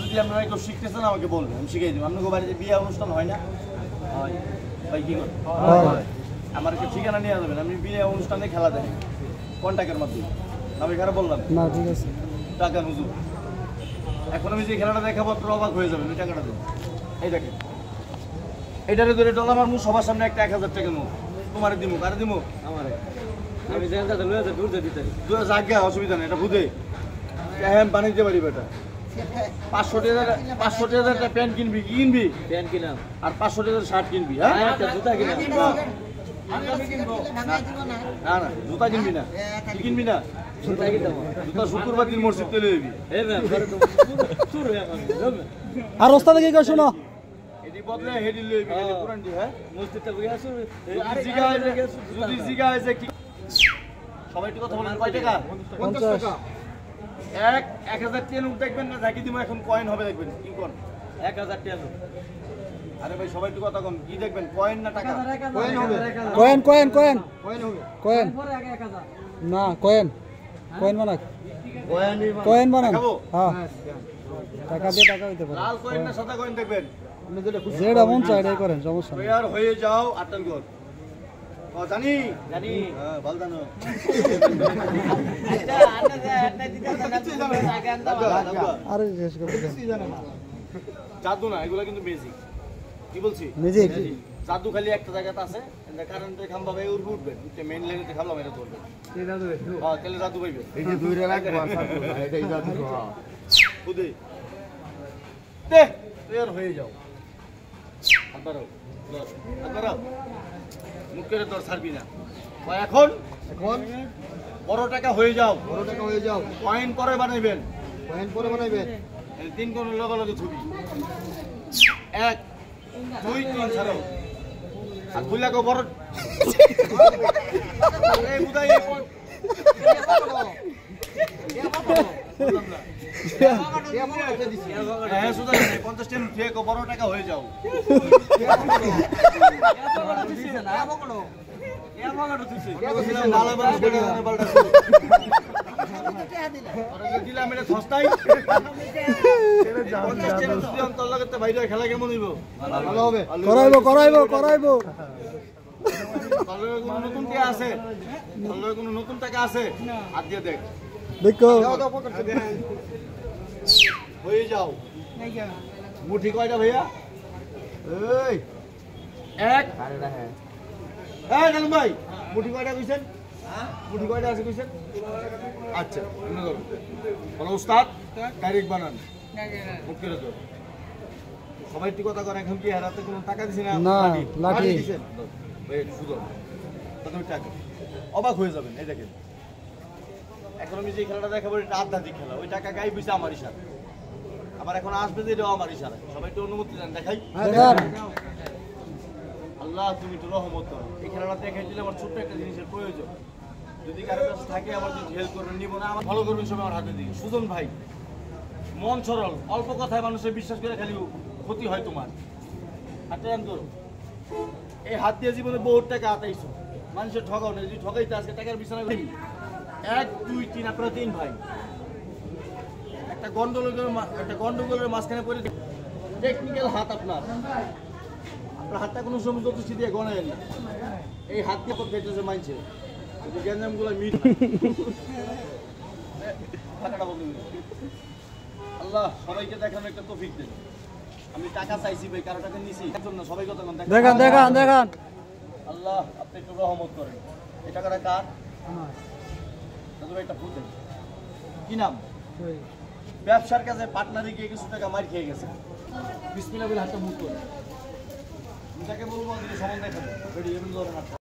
যদি আপনারা কেউ শিখতেছেন আমাকে বলবেন, আমি শিখিয়ে দেবো। আপনাকে বাড়িতে বিয়ে অনুষ্ঠান হয় না? ভাই কি করেন? আমার একটা ঠিকানা নিয়ে যাবেন, আমি বিয়ে অনুষ্ঠানে খেলা দেয় কন্ট্যাক্টের মাধ্যমে। আমি এখানে বললাম না, ঠিক আছে। টাকা হুজুর, এখন আমি যে খেলাটা দেখাবো আপনার অবাক হয়ে যাবেন। ওই টাকাটা দেন, এই দেখেন, এটারে ধরে ডলার আমার মুখ সবার সামনে একটা 1000 টাকার মুখ তোমারে দিমু, কারে দিমু? আমারে। আমি জানতা তো লয়ে যা দূর যা দিতে তুই জায়গা অসুবিধা নেই, এটা বুঝে হ্যাঁ বানাইতে পারি বেটা। 500 টাকা প্যান্ট কিনবি, কি কিনবি? প্যান্ট কিনা আর 500 টাকার শার্ট কিনবি। হ্যাঁ একটা জুতা কিনা। না না জুতা কিনবি না, কি কিনবি না? জুতা কিনতাম, জুতা শুক্রবার দিন মসজিদ চলে যাবি। আর ওস্তাদ কি কয় শোনো, এডি বদলে হেডি লইবি কোরআন দি। হ্যাঁ মসজিদটা বুঝে আসো, জিগা হইছে যদি জিগা হইছে কি সবাই একটু কথা বলেন। কয় টাকা? 50 টাকা। 1000 টাকা নোট দেখবেন না, ঝাঁকি দিব এখন কয়েন হবে দেখবেন। কি কোন 1000 টাকা নোট? আরে ভাই সবাই একটু কথা কোন, কি দেখবেন কয়েন না টাকা? কয়েন হবে। কয়েন কয়েন কয়েন কয়েন হবে। কয়েন পরে আগে 1000 না, কয়েন কয়েন বানাক, কয়েন বানান। হ্যাঁ টাকা দিয়ে টাকা হইতে পারে। লাল কয়েন না সাদা কয়েন দেখবেন? যেটা মন চায় এটাই করেন, সমস্যা নেই। তৈয়ার হয়ে যাও আটল গর। ও জানি জানি, হ্যাঁ ভালো জানো। আরে শেষ করে দেন। জাদু না, এগুলা কিন্তু ম্যাজিক। কি বলছি? ম্যাজিক। জাদু খালি একটা জায়গাতে আছে, কারেন্টের খাম্বা ভাই উঠবেন, মেইন লাইনে খাম্বা মেরে ধরবে। হ্যাঁ তাহলে জাদু পাইবে। এই যে দুইটা রাখবো এটাই জাদু। হ্যাঁ বুঝি দে তৈয়ার হয়ে যাও। আবারও আবারও মুখের তোর ছাড়বি না। এখন এখন বড় টাকা হয়ে যাও, বড় টাকা হয়ে যাও। কয়েন পরে বানাইবেন, কয়েন পরে বানাইবেন। 3 কোন লগে লগে ছবি 1 2 3 ছাড়ো। আর বুইলা কো বড় এই বুদাই এই কোন হ্যাঁ সুদা 50 টাকা ফেক বড় টাকা হয়ে যাও। খেলা কেমন হইব? ভালো হবে। করাইবো করাইবো করাইবো। নতুন টাকা আছে, কোনো নতুন টাকা আছে হাত দিয়ে দেখ দেখো হয়ে যাও। মুঠি কয়টা ভাইয়া? এই এক। হ্যাঁ জানুম ভাই মুঠি কয়টা কইছেন? মুঠি কয়টা আছে কইছেন? আচ্ছা বলো উস্তাদ ডাইরেক্ট বানান মুখ করে দাও। সবাই একটু কথা করে, এখন কি হারাতে কোনো টাকা দিছি না? না লাঠি দিছেন শুধু প্রথমে টাকা। অবাক হয়ে যাবেন। এই দেখেন এখন আমি যে খেলাটা দেখাবো এটা আধ্যাত্মিক খেলা। ওই টাকা গাই বসে আমার ইশারা, আবার এখন আসবে যে এটাও আমার ইশারা। সবাই একটু অনুমতি দেন দেখাই। আল্লাহ তুমি একটু রহমত করো। এই খেলাটা দেখাই দিলে আমার ছোট্ট একটা জিনিসের প্রয়োজন, যদি কারো কাছে থাকে আমার যদি হেল্প করবেন নিব না, আমার ভালো করবেন সবাই আমার হাতে দিকে। সুজন ভাই মন সরল, অল্প কথায় মানুষের বিশ্বাস করে খালি ক্ষতি হয় তোমার। হাতে রান করো। এই হাত দিয়ে জীবনে বহুত টাকা আতাইছো, মানুষের ঠকাও না। যদি ঠকাইতে আজকে টাকার বিছানা 1 2 3 আপনারা 3 ভাই একটা গন্ডগোলের মাঝখানে পড়ে টেকনিক্যাল হাত আপনার হাতটা কোনো সময় যথেষ্ট দিয়ে গণায় না। এই হাত দিয়ে খাইতেছে মানছে গ্যাঞ্জামগুলো মিট। আল্লাহ সবাইকে দেখানো একটা তৌফিক দেন। আমি টাকা চাইছি ভাই, কারো টাকা নিছি না, সবাই কথা দেখান দেখান দেখান। আল্লাহ আপনি একটু রহমত করেন। এই টাকাটা কার? একটা ফুল দেন। কি নাম? ব্যবসার কাছে পার্টনারে গিয়ে কিছু টাকা মার খেয়ে গেছে। বিসমিল্লাহ বলে হাতটা মুখ করে তাকে বলবো সমান দেখাবো।